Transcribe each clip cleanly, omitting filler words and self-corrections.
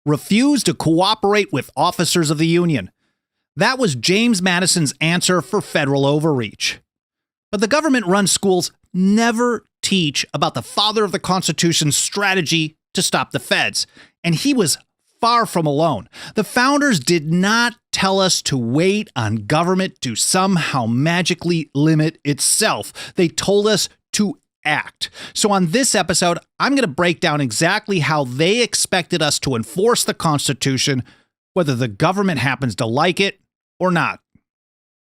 refuse to cooperate with officers of the Union. That was James Madison's answer for federal overreach. But the government-run schools never teach about the father of the Constitution's strategy to stop the feds, and he was far from alone. The founders did not tell us to wait on government to somehow magically limit itself. They told us to act. So on this episode, I'm going to break down exactly how they expected us to enforce the Constitution, whether the government happens to like it or not.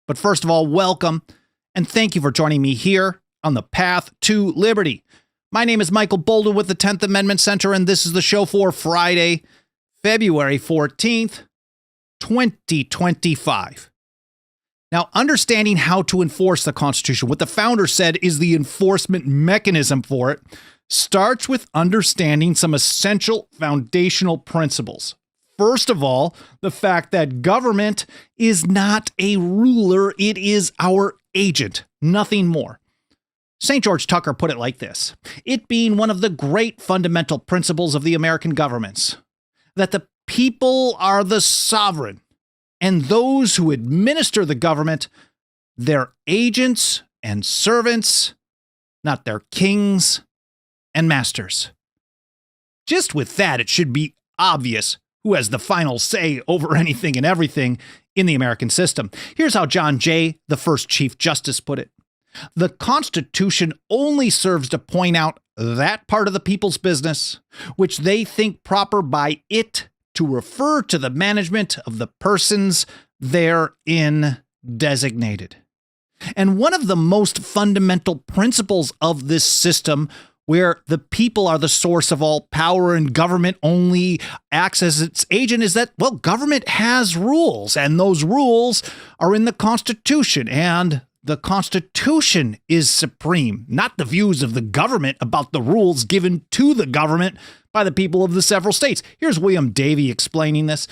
But first of all, welcome, and thank you for joining me here on the path to liberty. My name is Michael Bolden with the 10th Amendment Center, and this is the show for Friday, February 14th, 2025. Now, understanding how to enforce the Constitution, what the founders said is the enforcement mechanism for it, starts with understanding some essential foundational principles. First of all, the fact that government is not a ruler, it is our agent, nothing more. St. George Tucker put it like this: it being one of the great fundamental principles of the American governments, that the people are the sovereign, and those who administer the government, their agents and servants, not their kings and masters. Just with that, it should be obvious who has the final say over anything and everything in the American system. Here's how John Jay, the first Chief Justice, put it: the Constitution only serves to point out that part of the people's business which they think proper by it to refer to the management of the persons therein designated. And one of the most fundamental principles of this system, where the people are the source of all power and government only acts as its agent, is that, well, government has rules, and those rules are in the Constitution, and the Constitution is supreme, not the views of the government about the rules given to the government by the people of the several states. Here's William Davey explaining this.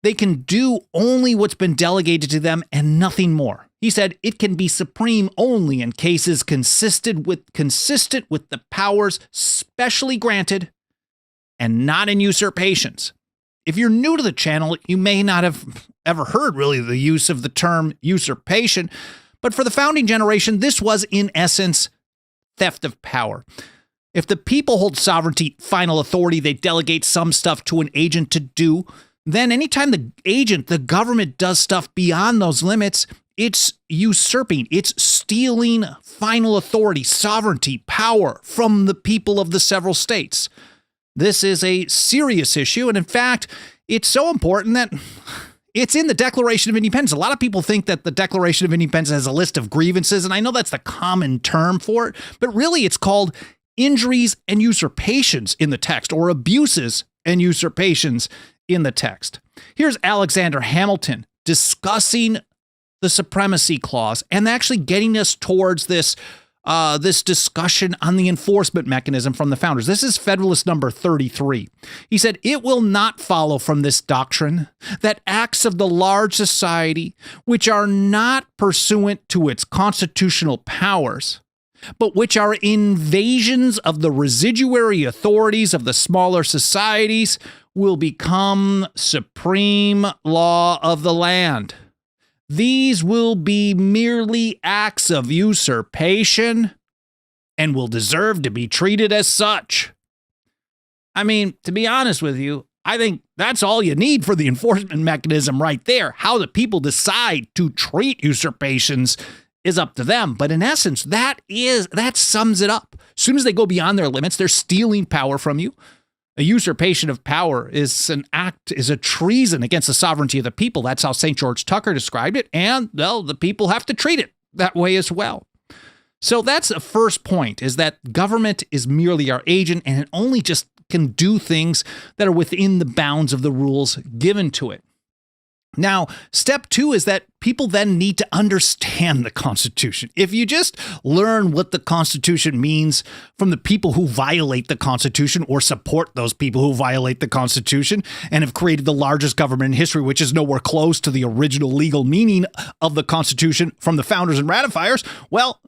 They can do only what's been delegated to them and nothing more. He said it can be supreme only in cases consistent with the powers specially granted and not in usurpations. If you're new to the channel, you may not have ever heard really the use of the term usurpation, but for the founding generation, this was in essence theft of power. If the people hold sovereignty, final authority, they delegate some stuff to an agent to do, then anytime the agent, the government, does stuff beyond those limits, it's usurping, it's stealing final authority, sovereignty, power from the people of the several states. This is a serious issue, and in fact, it's so important that it's in the Declaration of Independence. A lot of people think that the Declaration of Independence has a list of grievances, and I know that's the common term for it, but really it's called injuries and usurpations in the text, or abuses and usurpations in the text. Here's Alexander Hamilton discussing the Supremacy Clause and actually getting us towards this discussion on the enforcement mechanism from the founders. This is Federalist number 33. He said, "It will not follow from this doctrine that acts of the large society, which are not pursuant to its constitutional powers, but which are invasions of the residuary authorities of the smaller societies, will become supreme law of the land. These will be merely acts of usurpation and will deserve to be treated as such." I mean, to be honest with you, I think that's all you need for the enforcement mechanism right there. How the people decide to treat usurpations is up to them. But in essence, that sums it up. As soon as they go beyond their limits, they're stealing power from you. A usurpation of power is a treason against the sovereignty of the people. That's how St. George Tucker described it. And, well, the people have to treat it that way as well. So that's the first point, is that government is merely our agent, and it only just can do things that are within the bounds of the rules given to it. Now, step two is that people then need to understand the Constitution. If you just learn what the Constitution means from the people who violate the Constitution or support those people who violate the Constitution and have created the largest government in history, which is nowhere close to the original legal meaning of the Constitution from the founders and ratifiers, well,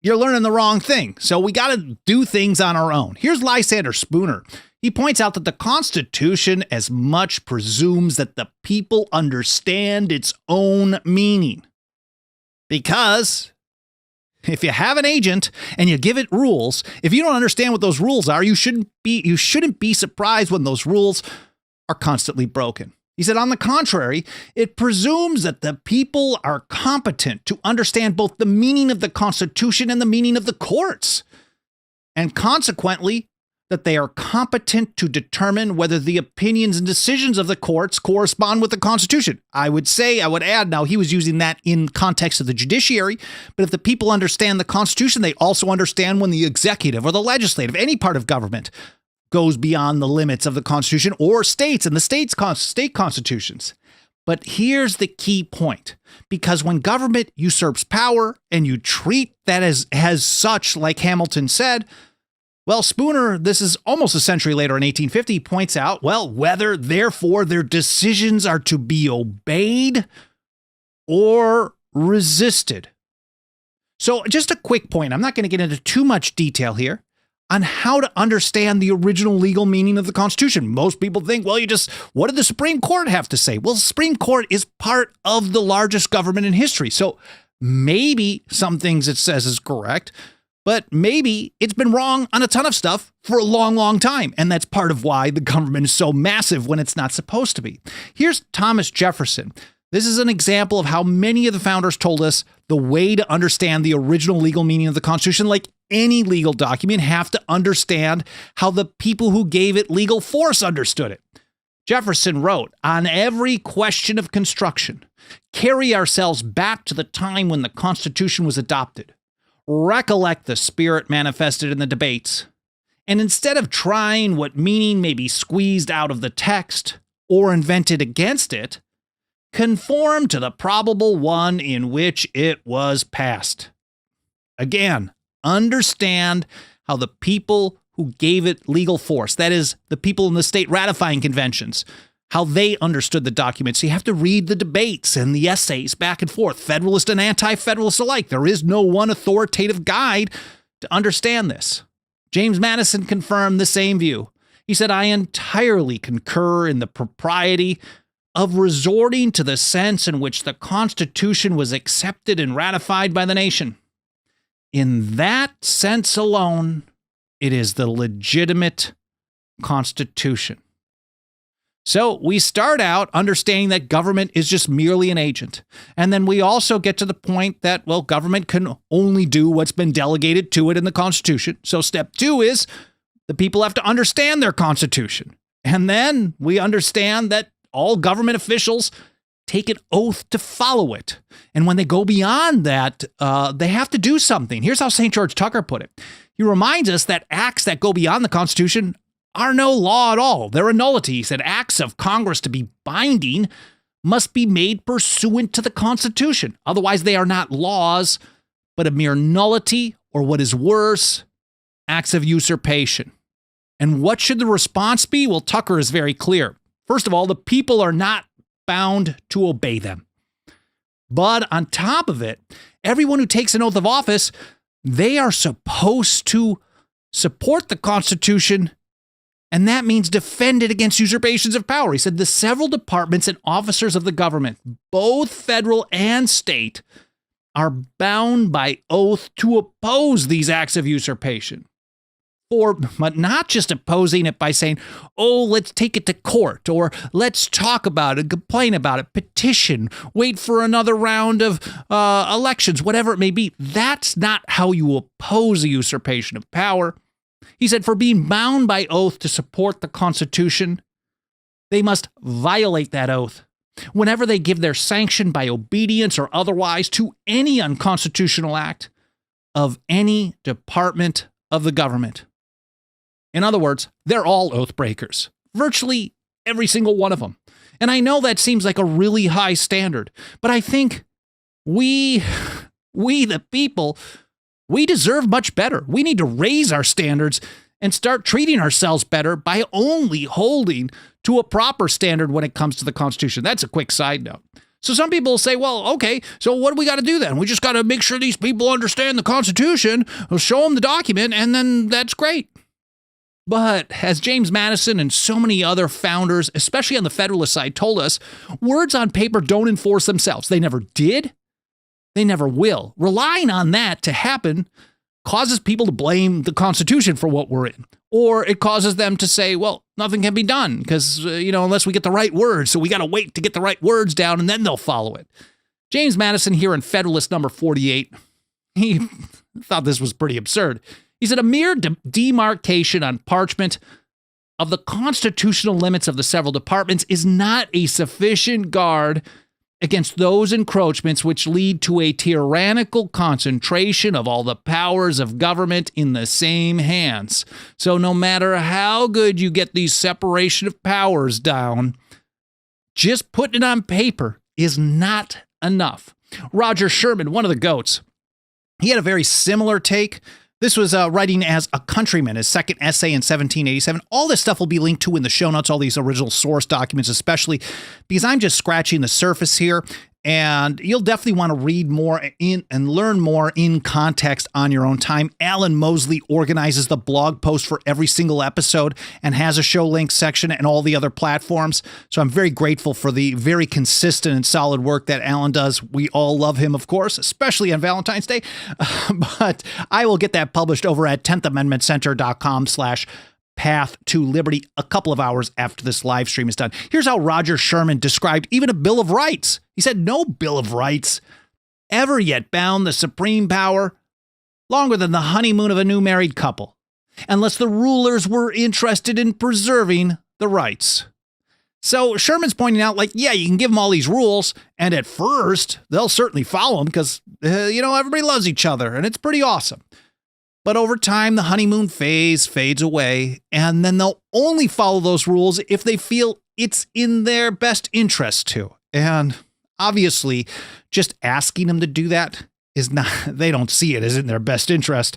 you're learning the wrong thing. So we got to do things on our own. Here's Lysander Spooner. He points out that the Constitution as much presumes that the people understand its own meaning. Because if you have an agent and you give it rules, if you don't understand what those rules are, you shouldn't be surprised when those rules are constantly broken. He said, on the contrary, it presumes that the people are competent to understand both the meaning of the Constitution and the meaning of the courts, and consequently, that they are competent to determine whether the opinions and decisions of the courts correspond with the Constitution. I would add, now he was using that in context of the judiciary, but if the people understand the Constitution, they also understand when the executive or the legislative, any part of government, goes beyond the limits of the Constitution or states and the state constitutions. But here's the key point, because when government usurps power and you treat that as such, like Hamilton said, well, Spooner, this is almost a century later in 1850, points out, well, whether, therefore, their decisions are to be obeyed or resisted. So just a quick point. I'm not going to get into too much detail here on how to understand the original legal meaning of the Constitution. Most people think, well, what did the Supreme Court have to say? Well, the Supreme Court is part of the largest government in history. So maybe some things it says is correct, but maybe it's been wrong on a ton of stuff for a long, long time. And that's part of why the government is so massive when it's not supposed to be. Here's Thomas Jefferson. This is an example of how many of the founders told us the way to understand the original legal meaning of the Constitution. Like any legal document, have to understand how the people who gave it legal force understood it. Jefferson wrote, on every question of construction, carry ourselves back to the time when the Constitution was adopted. Recollect the spirit manifested in the debates, and instead of trying what meaning may be squeezed out of the text or invented against it, conform to the probable one in which it was passed. Again, understand how the people who gave it legal force, that is, the people in the state ratifying conventions, how they understood the documents. You have to read the debates and the essays back and forth, Federalist and anti-Federalist alike. There is no one authoritative guide to understand this. James Madison confirmed the same view. He said, I entirely concur in the propriety of resorting to the sense in which the Constitution was accepted and ratified by the nation. In that sense alone, it is the legitimate Constitution. So we start out understanding that government is just merely an agent. And then we also get to the point that, well, government can only do what's been delegated to it in the Constitution. So step 2 is the people have to understand their Constitution. And then we understand that all government officials take an oath to follow it. And when they go beyond that, they have to do something. Here's how St. George Tucker put it. He reminds us that acts that go beyond the Constitution are no law at all. They're a nullity. He said acts of Congress to be binding must be made pursuant to the Constitution. Otherwise, they are not laws, but a mere nullity, or what is worse, acts of usurpation. And what should the response be? Well, Tucker is very clear. First of all, the people are not bound to obey them. But on top of it, everyone who takes an oath of office, they are supposed to support the Constitution, and that means defend it against usurpations of power. He said the several departments and officers of the government, both federal and state, are bound by oath to oppose these acts of usurpation. But not just opposing it by saying, oh, let's take it to court, or let's talk about it, complain about it, petition, wait for another round of elections, whatever it may be. That's not how you oppose a usurpation of power. He said, for being bound by oath to support the Constitution, they must violate that oath whenever they give their sanction by obedience or otherwise to any unconstitutional act of any department of the government. In other words, they're all oath breakers, virtually every single one of them. And I know that seems like a really high standard, but I think we the people, we deserve much better. We need to raise our standards and start treating ourselves better by only holding to a proper standard when it comes to the Constitution. That's a quick side note. So some people say, well, okay, so what do we got to do then? We just got to make sure these people understand the Constitution, we'll show them the document, and then that's great. But as James Madison and so many other founders, especially on the Federalist side, told us, words on paper don't enforce themselves. They never did. They never will. Relying on that to happen causes people to blame the Constitution for what we're in. Or it causes them to say, well, nothing can be done because, unless we get the right words. So we got to wait to get the right words down and then they'll follow it. James Madison here in Federalist number 48, he thought this was pretty absurd. He said, a mere demarcation on parchment of the constitutional limits of the several departments is not a sufficient guard against those encroachments which lead to a tyrannical concentration of all the powers of government in the same hands. So no matter how good you get these separation of powers down, just putting it on paper is not enough. Roger Sherman, one of the GOATs, he had a very similar take. This was writing as a countryman, his second essay in 1787. All this stuff will be linked to in the show notes, all these original source documents, especially because I'm just scratching the surface here. And you'll definitely want to read more in and learn more in context on your own time. Alan Mosley organizes the blog post for every single episode and has a show links section and all the other platforms. So I'm very grateful for the very consistent and solid work that Alan does. We all love him, of course, especially on Valentine's Day. But I will get that published over at 10thamendmentcenter.com/Path to Liberty a couple of hours after this live stream is done. Here's how Roger Sherman described even a Bill of Rights. He said, no Bill of Rights ever yet bound the supreme power longer than the honeymoon of a new married couple, unless the rulers were interested in preserving the rights. So Sherman's pointing out, yeah, you can give them all these rules, and at first, they'll certainly follow them because, everybody loves each other, and it's pretty awesome. But over time, the honeymoon phase fades away, and then they'll only follow those rules if they feel it's in their best interest to. And obviously, just asking them to do that is not, they don't see it as in their best interest,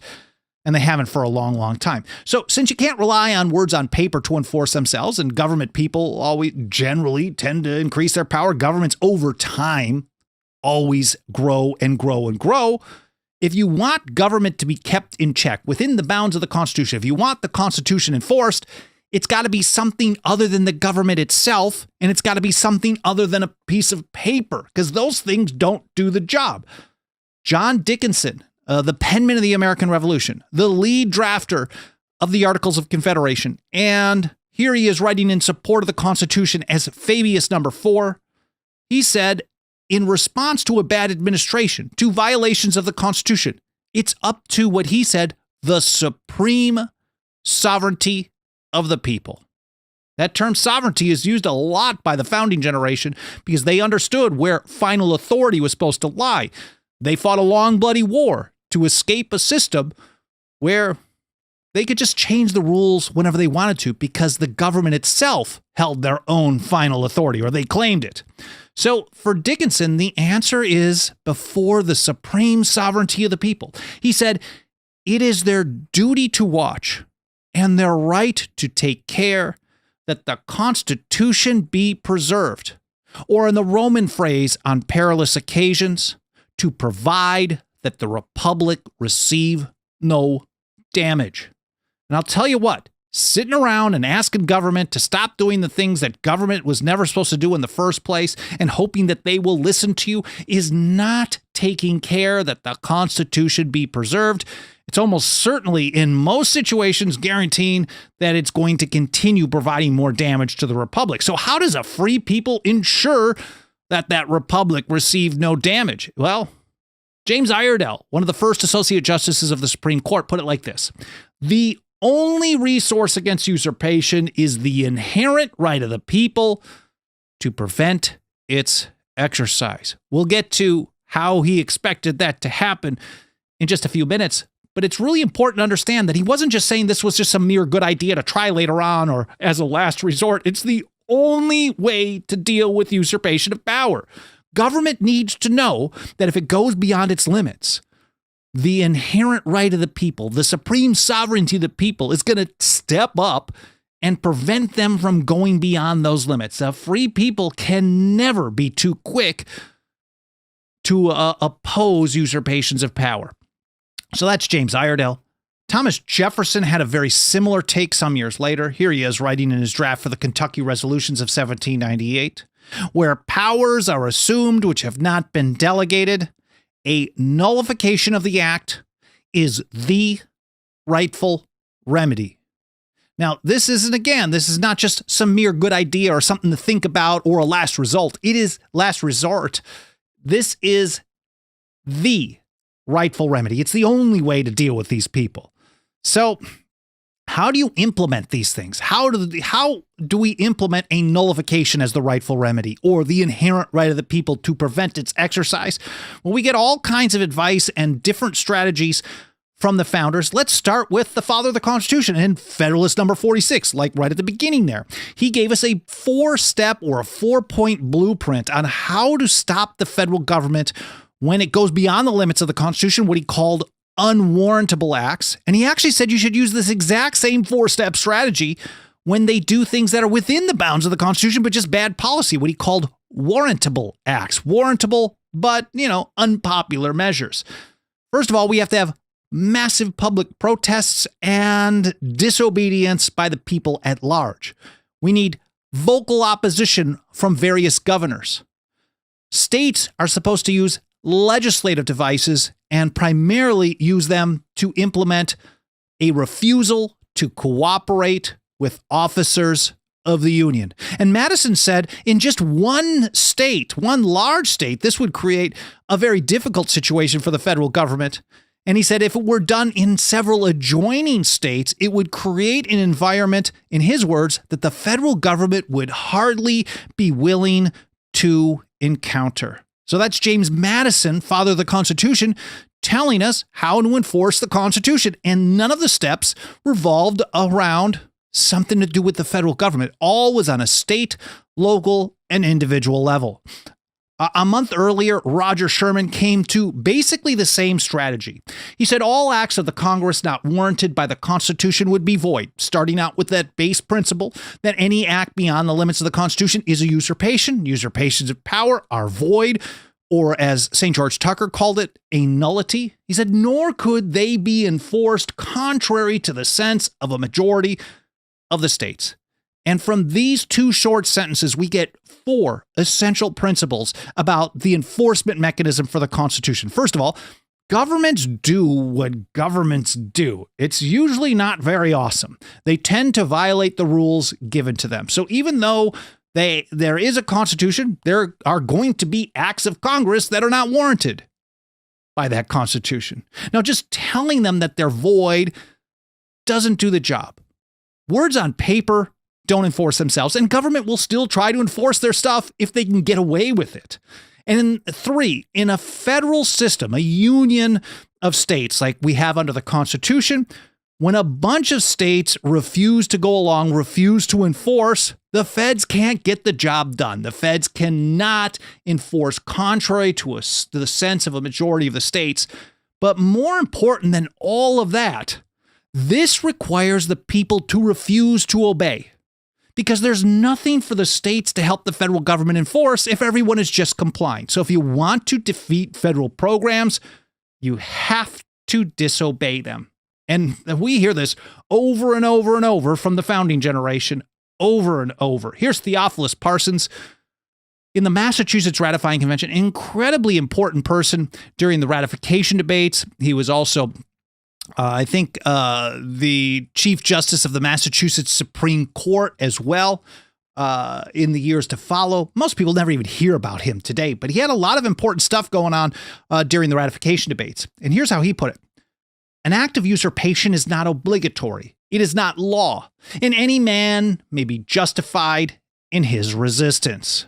and they haven't for a long, long time. So since you can't rely on words on paper to enforce themselves, and government people always generally tend to increase their power, governments over time always grow and grow and grow. If you want government to be kept in check within the bounds of the Constitution, if you want the Constitution enforced, it's got to be something other than the government itself, and it's got to be something other than a piece of paper, because those things don't do the job. John Dickinson, the penman of the American Revolution, the lead drafter of the Articles of Confederation, and here he is writing in support of the Constitution as Fabius number 4. He said, in response to a bad administration, to violations of the Constitution, it's up to what he said, the supreme sovereignty of the people. That term sovereignty is used a lot by the founding generation because they understood where final authority was supposed to lie. They fought a long, bloody war to escape a system where they could just change the rules whenever they wanted to because the government itself held their own final authority, or they claimed it. So for Dickinson, the answer is before the supreme sovereignty of the people. He said, it is their duty to watch and their right to take care that the Constitution be preserved, or in the Roman phrase, on perilous occasions, to provide that the Republic receive no damage. And I'll tell you what, sitting around and asking government to stop doing the things that government was never supposed to do in the first place and hoping that they will listen to you is not taking care that the Constitution be preserved. It's almost certainly, in most situations, guaranteeing that it's going to continue providing more damage to the Republic. So how does a free people ensure that that Republic received no damage? Well, James Iredell, one of the first Associate Justices of the Supreme Court, put it like this: the only resource against usurpation is the inherent right of the people to prevent its exercise. We'll get to how he expected that to happen in just a few minutes, but it's really important to understand that he wasn't just saying this was just a mere good idea to try later on or as a last resort. It's the only way to deal with usurpation of power. Government needs to know that if it goes beyond its limits, the inherent right of the people, the supreme sovereignty of the people, is going to step up and prevent them from going beyond those limits. A free people can never be too quick to oppose usurpations of power. So that's James Iredell. Thomas Jefferson had a very similar take some years later. Here he is writing in his draft for the Kentucky Resolutions of 1798. Where powers are assumed which have not been delegated, a nullification of the act is the rightful remedy. Now, this is not just some mere good idea or something to think about or a last result. It is last resort. This is the rightful remedy. It's the only way to deal with these people. So, how do you implement these things? How do we implement a nullification as the rightful remedy or the inherent right of the people to prevent its exercise? Well, we get all kinds of advice and different strategies from the founders. Let's start with the father of the Constitution and Federalist number 46, like right at the beginning there. He gave us a 4-step or a 4-point blueprint on how to stop the federal government when it goes beyond the limits of the Constitution, what he called unwarrantable acts. And he actually said you should use this exact same 4-step strategy when they do things that are within the bounds of the Constitution, but just bad policy, what he called warrantable acts. Warrantable, but, unpopular measures. First of all, we have to have massive public protests and disobedience by the people at large. We need vocal opposition from various governors. States are supposed to use legislative devices and primarily use them to implement a refusal to cooperate with officers of the Union. And Madison said in just one state, one large state, this would create a very difficult situation for the federal government. And he said if it were done in several adjoining states, it would create an environment, in his words, that the federal government would hardly be willing to encounter. So that's James Madison, father of the Constitution, telling us how to enforce the Constitution. And none of the steps revolved around something to do with the federal government. All was on a state, local, and individual level. A month earlier, Roger Sherman came to basically the same strategy. He said all acts of the Congress not warranted by the Constitution would be void, starting out with that base principle that any act beyond the limits of the Constitution is a usurpation. Usurpations of power are void, or as St. George Tucker called it, a nullity. He said, nor could they be enforced contrary to the sense of a majority of the states. And from these 2 short sentences, we get 4 essential principles about the enforcement mechanism for the Constitution. First of all, governments do what governments do. It's usually not very awesome. They tend to violate the rules given to them. So even though there is a Constitution, there are going to be acts of Congress that are not warranted by that Constitution. Now, just telling them that they're void doesn't do the job. Words on paper don't enforce themselves, and government will still try to enforce their stuff if they can get away with it. And 3, in a federal system, a union of states like we have under the Constitution, when a bunch of states refuse to go along, refuse to enforce, the feds can't get the job done. The feds cannot enforce contrary to the sense of a majority of the states. But more important than all of that, this requires the people to refuse to obey. Because there's nothing for the states to help the federal government enforce if everyone is just complying. So if you want to defeat federal programs, you have to disobey them. And we hear this over and over and over from the founding generation, over and over. Here's Theophilus Parsons in the Massachusetts Ratifying Convention, incredibly important person during the ratification debates. He was also the Chief Justice of the Massachusetts Supreme Court as well in the years to follow. Most people never even hear about him today, but he had a lot of important stuff going on during the ratification debates. And here's how he put it. An act of usurpation is not obligatory. It is not law, and any man may be justified in his resistance.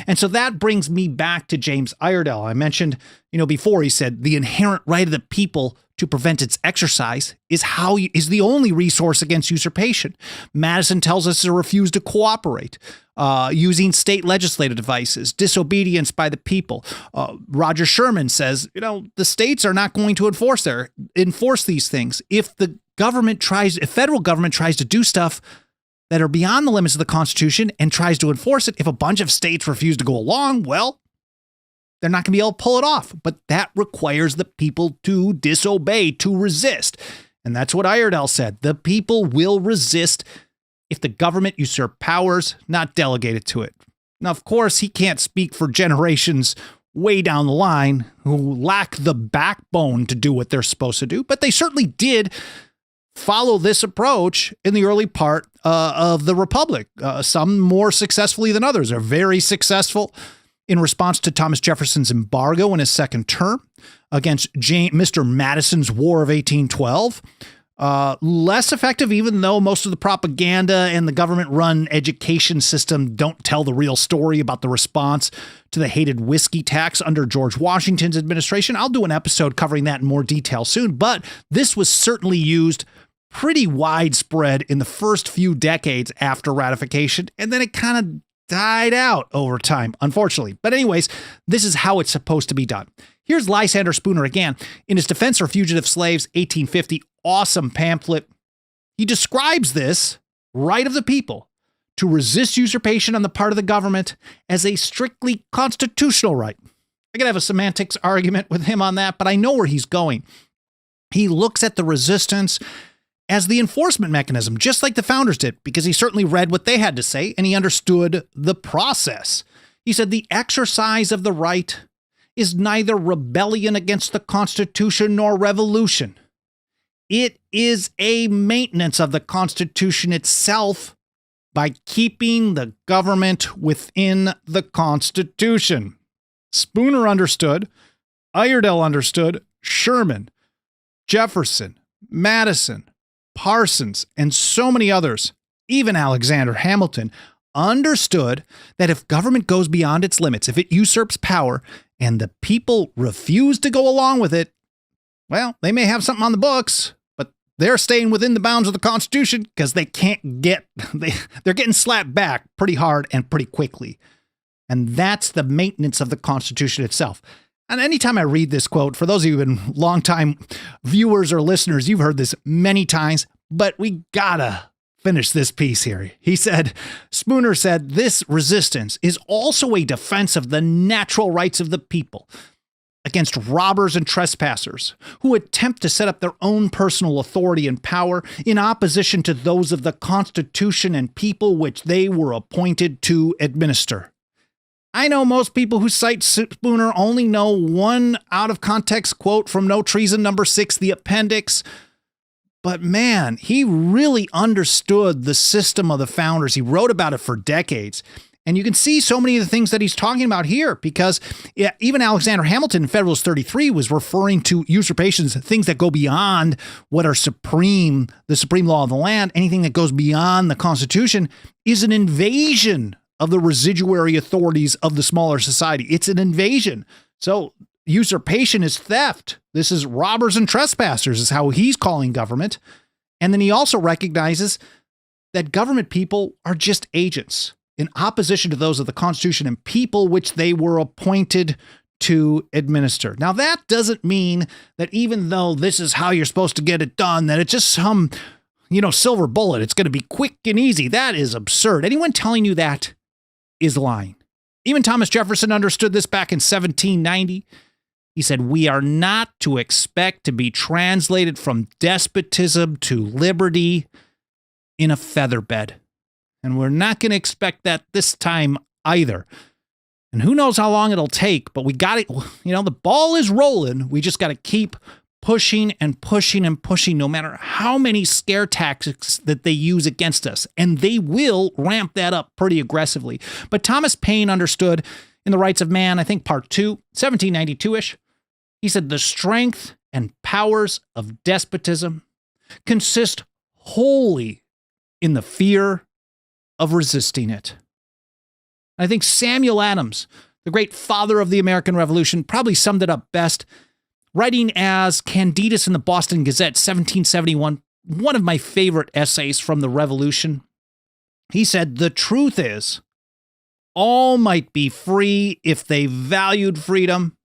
And so that brings me back to James Iredell. I mentioned, before he said the inherent right of the people to prevent its exercise is the only resource against usurpation. Madison tells us to refuse to cooperate, using state legislative devices, disobedience by the people. Roger Sherman says, the states are not going to enforce these things. If the federal government tries to do stuff that are beyond the limits of the Constitution and tries to enforce it, if a bunch of states refuse to go along, well, they're not going to be able to pull it off. But that requires the people to disobey, to resist. And that's what Iredell said. The people will resist if the government usurp powers not delegated to it. Now, of course, he can't speak for generations way down the line who lack the backbone to do what they're supposed to do, but they certainly did follow this approach in the early part of the Republic. Some more successfully than others. Are very successful in response to Thomas Jefferson's embargo in his second term, against Mr. Madison's War of 1812. Less effective, even though most of the propaganda and the government-run education system don't tell the real story about the response to the hated whiskey tax under George Washington's administration. I'll do an episode covering that in more detail soon, but this was certainly used pretty widespread in the first few decades after ratification, and then it kind of died out over time, unfortunately. But anyways, this is how it's supposed to be done. Here's Lysander Spooner again in his Defense for Fugitive Slaves, 1850, awesome pamphlet. He describes this right of the people to resist usurpation on the part of the government as a strictly constitutional right. I could have a semantics argument with him on that, but I know where he's going. He looks at the resistance as the enforcement mechanism, just like the founders did, because he certainly read what they had to say and he understood the process. He said the exercise of the right is neither rebellion against the Constitution nor revolution. It is a maintenance of the Constitution itself by keeping the government within the Constitution. Spooner understood, Iredell understood, Sherman, Jefferson, Madison, Parsons, and so many others, even Alexander Hamilton, understood that if government goes beyond its limits, if it usurps power, and the people refuse to go along with it, well, they may have something on the books, but they're staying within the bounds of the Constitution because they're getting slapped back pretty hard and pretty quickly. And that's the maintenance of the Constitution itself. And anytime I read this quote, for those of you who've been longtime viewers or listeners, you've heard this many times, but we gotta finish this piece here. Spooner said, this resistance is also a defense of the natural rights of the people against robbers and trespassers who attempt to set up their own personal authority and power in opposition to those of the Constitution and people which they were appointed to administer. I know most people who cite Spooner only know one out of context quote from No Treason Number 6, the appendix. But man, he really understood the system of the founders. He wrote about it for decades. And you can see so many of the things that he's talking about here, because even Alexander Hamilton in Federalist 33 was referring to usurpations, things that go beyond what are the supreme law of the land. Anything that goes beyond the Constitution is an invasion of the residuary authorities of the smaller society. It's an invasion. So usurpation is theft. This is robbers and trespassers is how he's calling government. And then he also recognizes that government people are just agents in opposition to those of the Constitution and people which they were appointed to administer. Now, that doesn't mean that even though this is how you're supposed to get it done, that it's just some, silver bullet. It's going to be quick and easy. That is absurd. Anyone telling you that is lying. Even Thomas Jefferson understood this back in 1790. He said, we are not to expect to be translated from despotism to liberty in a feather bed. And we're not going to expect that this time either. And who knows how long it'll take, but we got it. The ball is rolling. We just got to keep pushing and pushing and pushing, no matter how many scare tactics that they use against us. And they will ramp that up pretty aggressively. But Thomas Paine understood in The Rights of Man, I think part 2, 1792-ish, he said, the strength and powers of despotism consist wholly in the fear of resisting it. I think Samuel Adams, the great father of the American Revolution, probably summed it up best, writing as Candidus in the Boston Gazette, 1771, one of my favorite essays from the Revolution. He said, the truth is, all might be free if they valued freedom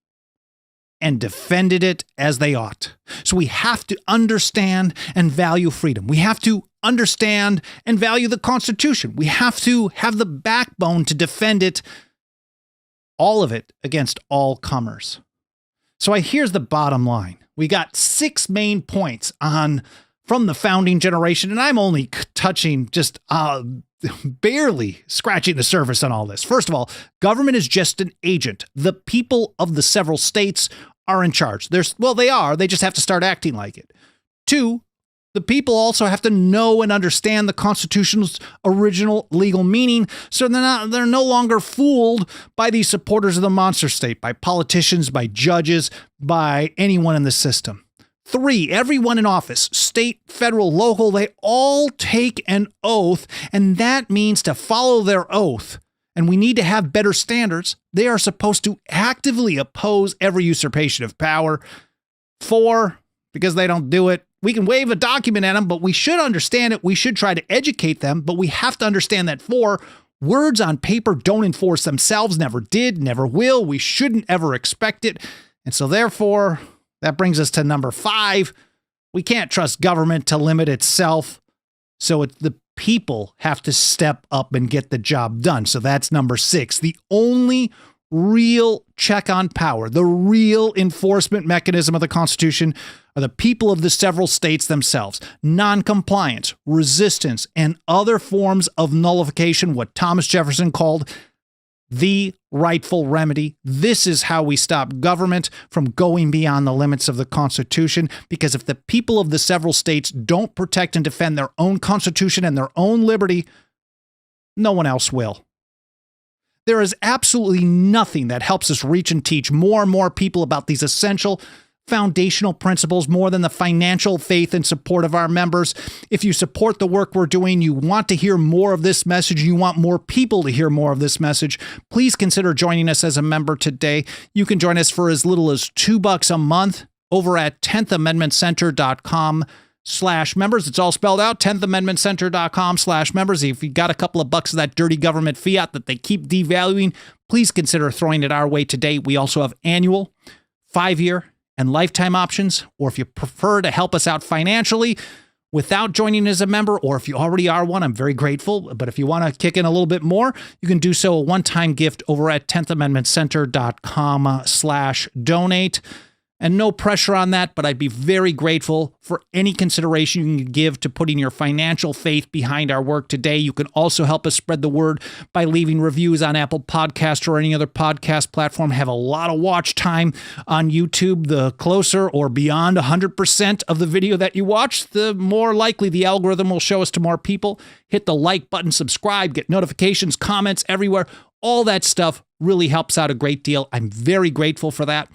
and defended it as they ought. So we have to understand and value freedom. We have to understand and value the Constitution. We have to have the backbone to defend it, all of it, against all comers. So here's the bottom line. We got 6 main points on from the founding generation, and I'm only touching just barely scratching the surface on all this. First of all, government is just an agent. The people of the several states are in charge. They are. They just have to start acting like it. 2, the people also have to know and understand the Constitution's original legal meaning, so they're no longer fooled by these supporters of the monster state, by politicians, by judges, by anyone in the system. 3, everyone in office, state, federal, local, they all take an oath, and that means to follow their oath. And we need to have better standards. They are supposed to actively oppose every usurpation of power. 4, because they don't do it, we can wave a document at them, but we should understand it. We should try to educate them, but we have to understand that 4, words on paper don't enforce themselves, never did, never will. We shouldn't ever expect it. And so therefore, that brings us to number 5. We can't trust government to limit itself. So the people have to step up and get the job done. So that's number 6. The only real check on power, the real enforcement mechanism of the Constitution, are the people of the several states themselves. Non-compliance, resistance, and other forms of nullification, what Thomas Jefferson called the rightful remedy. This is how we stop government from going beyond the limits of the Constitution, because if the people of the several states don't protect and defend their own Constitution and their own liberty, no one else will. There is absolutely nothing that helps us reach and teach more and more people about these essential foundational principles more than the financial faith and support of our members. If you support the work we're doing, you want to hear more of this message, you want more people to hear more of this message, please consider joining us as a member today. You can join us for as little as $2 a month over at 10thamendmentcenter.com/members. It's all spelled out, 10thamendmentcenter.com/members. If you got a couple of bucks of that dirty government fiat that they keep devaluing, please consider throwing it our way today. We also have annual, 5-year, and lifetime options, or if you prefer to help us out financially without joining as a member, or if you already are one, I'm very grateful. But if you want to kick in a little bit more, you can do so a one-time gift over at 10thamendmentcenter.com/donate. And no pressure on that, but I'd be very grateful for any consideration you can give to putting your financial faith behind our work today. You can also help us spread the word by leaving reviews on Apple Podcasts or any other podcast platform. Have a lot of watch time on YouTube. The closer or beyond 100% of the video that you watch, the more likely the algorithm will show us to more people. Hit the like button, subscribe, get notifications, comments everywhere. All that stuff really helps out a great deal. I'm very grateful for that.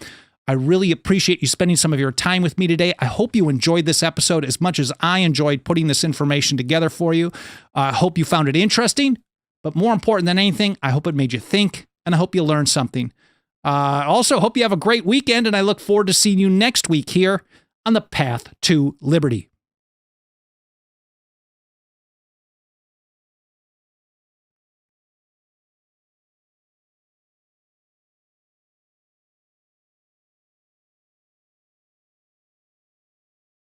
I really appreciate you spending some of your time with me today. I hope you enjoyed this episode as much as I enjoyed putting this information together for you. I hope you found it interesting, but more important than anything, I hope it made you think, and I hope you learned something. I also hope you have a great weekend, and I look forward to seeing you next week here on the Path to Liberty.